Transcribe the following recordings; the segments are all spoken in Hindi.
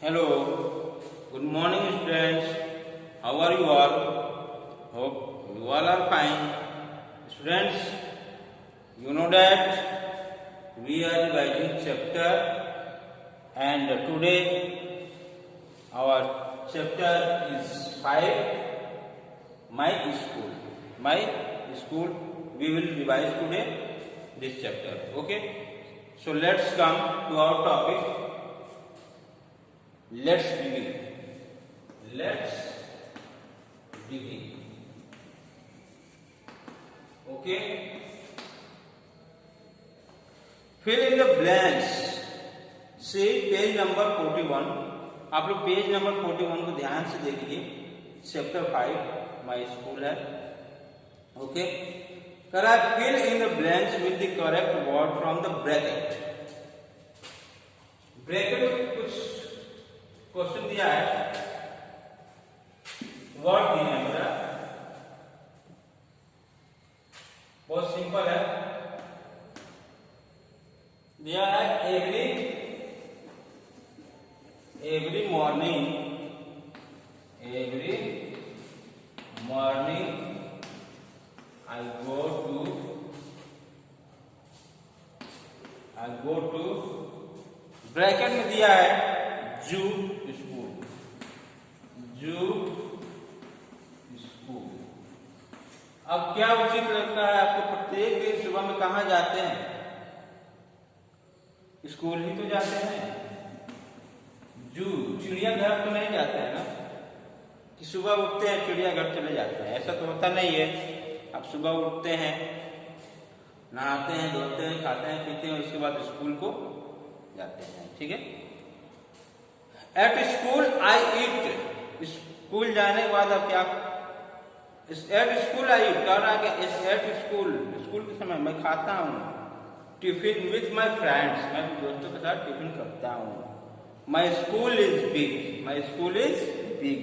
Hello, good morning students. How are you all? Hope you all are fine. Students, you know that we are revising chapter and today our chapter is 5, My School. My School, we will revise today this chapter. Okay? So let's come to our topic. Let's begin. Let's begin. Okay. Fill in the blanks. See page number 41. आप लोग पेज नंबर 41 को ध्यान से देखिए. चैप्टर 5 माई स्कूल है. ओके. करा fill in the blanks with the correct word from the bracket. Bracket में कुछ क्वेश्चन दिया है, वर्ड दिया है मेरा, बहुत सिंपल है. दिया है every morning I go to bracket में दिया है जू स्कूल. अब क्या उचित लगता है आपको? प्रत्येक दिन सुबह में कहाँ जाते हैं? स्कूल ही तो जाते हैं. जू चिड़ियाघर तो नहीं जाते हैं ना, कि सुबह उठते हैं चिड़ियाघर चले जाते हैं. ऐसा तो होता नहीं है. आप सुबह उठते हैं, नहाते हैं, धोते हैं, खाते हैं, पीते हैं, उसके बाद स्कूल को जाते हैं. ठीक है. At school I eat. School जाने के बाद अब क्या? एट स्कूल आई ईट कर रहा है. एट स्कूल के समय मैं खाता हूँ. Tiffin with my friends. मैं दोस्तों के साथ टिफिन करता हूँ. My school is big.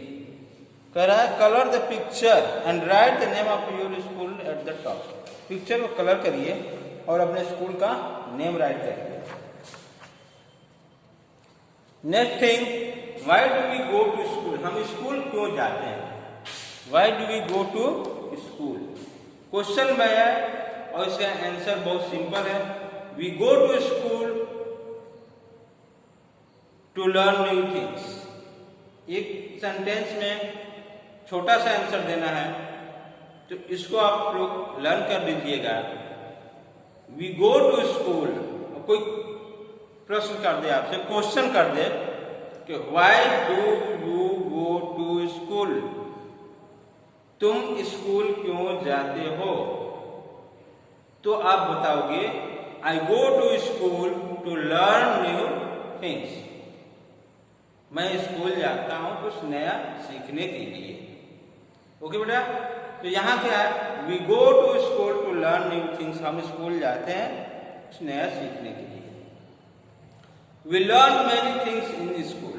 कह रहा है colour the picture and write the name of your school at the top. Picture को कलर करिए और अपने स्कूल का नेम राइट करिए. Next thing, why do we go to school. हम स्कूल क्यों जाते हैं? Why do we go to school. Question में है और इसका आंसर बहुत सिंपल है. We go to school to learn new things. एक सेंटेंस में छोटा सा आंसर देना है, तो इसको आप लोग लर्न कर लीजिएगा. We go to school. कोई प्रश्न कर दे, आपसे क्वेश्चन कर दे कि why do you go to school. तुम स्कूल क्यों जाते हो? तो आप बताओगे I go to school to learn new things. मैं स्कूल जाता हूं कुछ नया सीखने के लिए. ओके बेटा. तो यहां क्या है? We go to school to learn new things. हम स्कूल जाते हैं कुछ नया सीखने के लिए. We learn many things in school.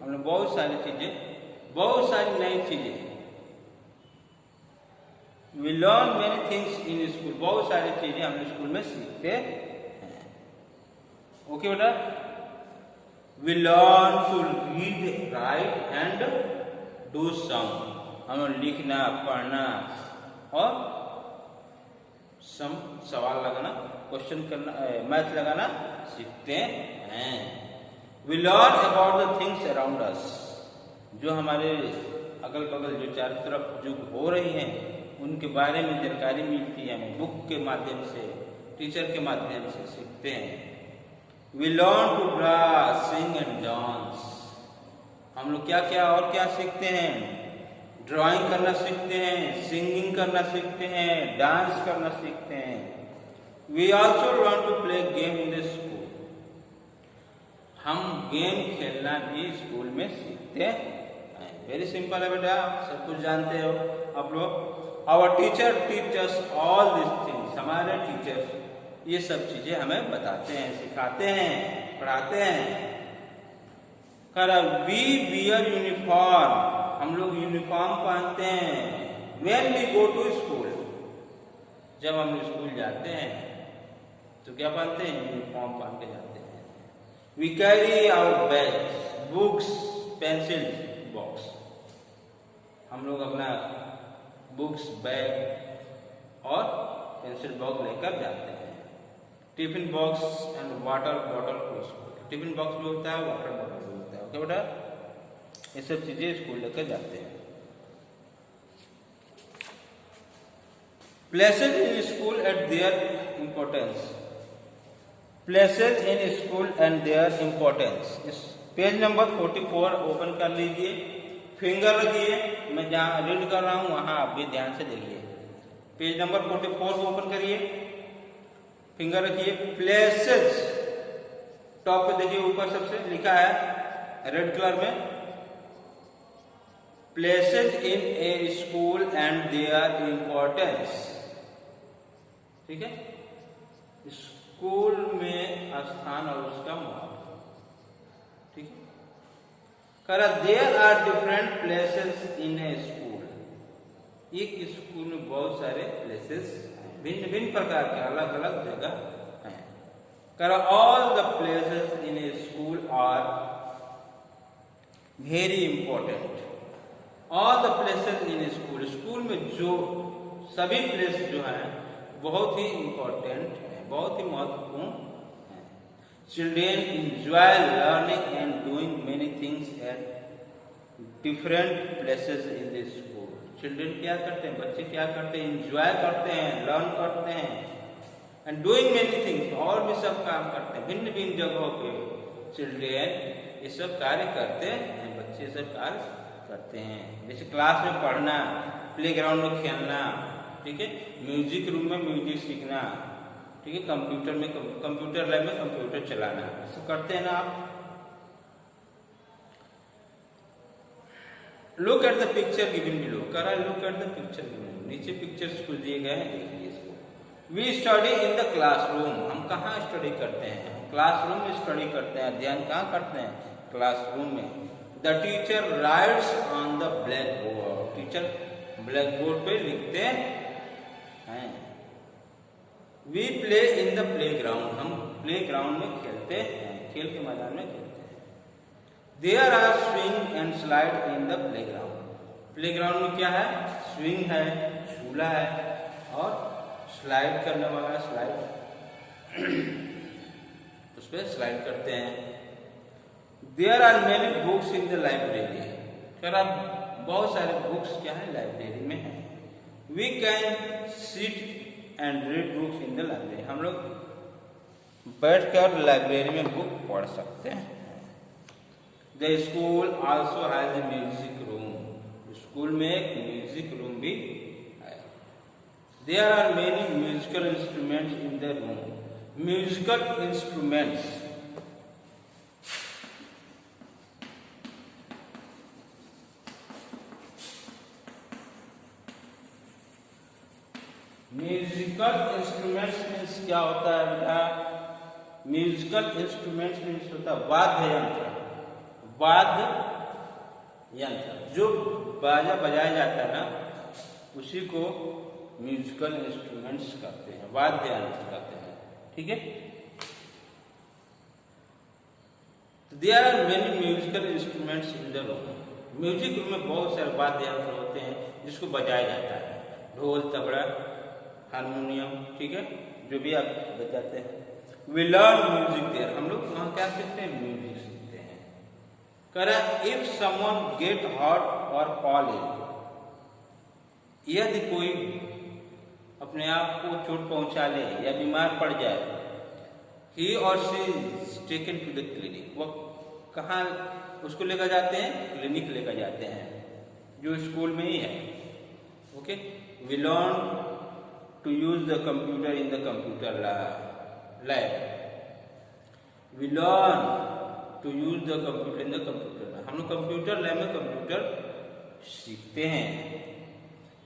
हमने बहुत सारी नई चीजें. We learn many things in school. बहुत सारी चीजें हम स्कूल में सीखते हैं. ओके बेटा. We learn to read, write and do some. हम लिखना, पढ़ना और सवाल लगाना, क्वेश्चन करना, मैथ लगाना सीखते हैं. We learn about the things around us. जो हमारे अगल बगल जो चारों तरफ जो हो रही हैं उनके बारे में जानकारी मिलती है हमें. बुक के माध्यम से, टीचर के माध्यम से सीखते हैं. We learn to draw, sing and dance. हम लोग क्या क्या और क्या सीखते हैं? ड्राइंग करना सीखते हैं, सिंगिंग करना सीखते हैं, डांस करना सीखते हैं. We also learn to play game in the school. हम गेम खेलना भी स्कूल में सीखते हैं. वेरी सिंपल है बेटा, सब कुछ जानते हो आप लोग. Our teacher teachers all this things. हमारे टीचर ये सब चीजें हमें बताते हैं, सिखाते हैं, पढ़ाते हैं. करा वी वियर यूनिफॉर्म. हम लोग यूनिफॉर्म पहनते हैं. When we go to school. जब हम स्कूल जाते हैं तो क्या पहनते हैं? यूनिफॉर्म पहन के जाते हैं. We carry our bags. Books, pencil box. हम लोग अपना बुक्स, बैग और पेंसिल बॉक्स लेकर जाते हैं। Tiffin box and water bottle to school. Tiffin box भी होता है, वाटर बॉटल भी होता है। ओके बेटा, ये सब चीजें स्कूल लेकर जाते हैं। Places in school eight there importance. Places in school and there importance. इस पेज नंबर 44 ओपन कर लीजिए, फिंगर रखिए, मैं जहाँ रीड कर रहा हूँ वहाँ आप भी ध्यान से देखिए। पेज नंबर 44 को ओपन करिए, फिंगर रखिए, प्लेसेस टॉप पे देखिए, ऊपर सबसे लिखा है रेड कलर में, places in a school and there importance. ठीक है, स्कूल में स्थान और उसका महत्व। ठीक है, करा there are different places in a school. एक स्कूल में बहुत सारे प्लेसेस, भिन्न भिन्न प्रकार के अलग अलग जगह हैं। करा all the places in a school are very important. All the places in school, school में जो सभी प्लेस जो हैं बहुत ही इंपॉर्टेंट है, बहुत ही महत्वपूर्ण है। Children enjoy learning and doing many things at different places in the school. Children क्या करते हैं, बच्चे क्या करते हैं, इंजॉय करते हैं, लर्न करते हैं, एंड डूइंग मेनी थिंग्स, और भी सब काम करते हैं। भिन्न भिन्न जगहों पे चिल्ड्रेन ये सब कार्य करते हैं, बच्चे सब कार्य करते हैं। जैसे क्लास में पढ़ना, प्लेग्राउंड में खेलना, ठीक है, म्यूजिक रूम में म्यूजिक सीखना, ठीक है, कंप्यूटर में कंप्यूटर लैब में कंप्यूटर चलाना, सब करते हैं ना आप। Look at the picture given below. करा look at the picture given, नीचे पिक्चर्स कुछ दिए गए हैं, देखिए इसको। We study in the classroom. हम कहाँ स्टडी करते हैं, क्लासरूम में स्टडी करते हैं, अध्ययन कहाँ करते हैं, क्लासरूम में। The teacher writes on the blackboard. Teacher blackboard पे लिखते हैं। We play in the playground. हम प्ले ग्राउंड में खेलते हैं, खेल के मैदान में खेलते हैं। There are swing and slide in the playground. Playground में क्या है, स्विंग है, झूला है, और स्लाइड करने वाला स्लाइड उस पर स्लाइड करते हैं। There are many books in the library. फिर आप बहुत सारे बुक्स क्या है लाइब्रेरी में है। We can sit and read books in the library. हम लोग बैठकर लाइब्रेरी में बुक पढ़ सकते हैं। The school also has a music room. School में एक म्यूजिक रूम भी है। There are many musical instruments in the room. Musical instruments, musical instruments means क्या होता है बेटा, म्यूजिकल इंस्ट्रूमेंट्स मीन्स होता है वाद्य यंत्र। वाद्य यंत्र, जो बाजा बजाया जाता है ना, उसी को म्यूजिकल इंस्ट्रूमेंट्स कहते हैं, वाद्य यंत्र कहते हैं। ठीक है, there are many musical instruments in the room. Music room में बहुत सारे वाद्य यंत्र होते हैं जिसको बजाया जाता है, ढोल, तबला, हारमोनियम, ठीक है, जो भी आप बजाते हैं। We learn music there. हम लोग वहाँ क्या सीखते हैं, म्यूजिक सीखते हैं। करा इफ समवन गेट हर्ट और फॉल इन। यदि कोई अपने आप को चोट पहुंचा ले या बीमार पड़ जाए, ही और she is taken to the clinic. वो कहाँ उसको लेकर जाते हैं, क्लिनिक लेकर जाते हैं, जो स्कूल में ही है। Okay, we learn to use the computer in the computer lab. We learn to use the computer in the computer lab. हम लोग कंप्यूटर लैब में कंप्यूटर सीखते हैं।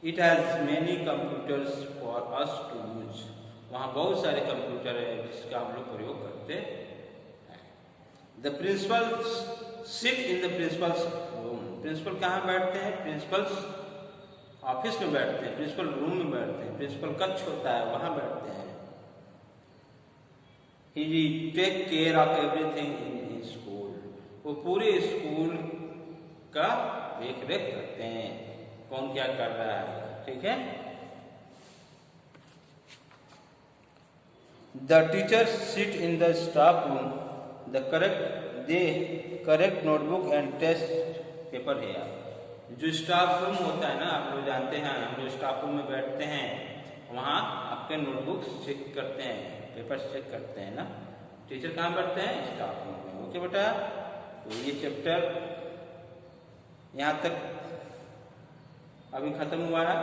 It has many computers for us to use. वहाँ बहुत सारे कंप्यूटर है जिसका हम लोग प्रयोग करते हैं। The principals sit in the principal's room. Principal कहाँ बैठते हैं, प्रिंसिपल्स ऑफिस में बैठते हैं, प्रिंसिपल रूम में बैठते हैं, प्रिंसिपल कक्ष होता है वहां बैठते हैं। He take care of everything in school. वो पूरे स्कूल का देख रेख करते हैं, कौन क्या कर रहा है। ठीक है। The teacher sit in the staff room, the correct notebook and test paper है। जो स्टाफ रूम होता है ना, आप लोग जानते हैं, हम जो स्टाफ रूम में बैठते हैं वहाँ आपके नोटबुक चेक करते हैं, पेपर चेक करते हैं ना। टीचर कहाँ बैठते हैं? स्टाफ रूम में। ओके बेटा, तो ये चैप्टर यहाँ तक अभी खत्म हुआ है।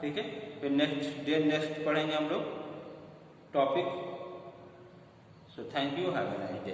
ठीक है, फिर नेक्स्ट पढ़ेंगे हम लोग topic. So thank you, have a nice day.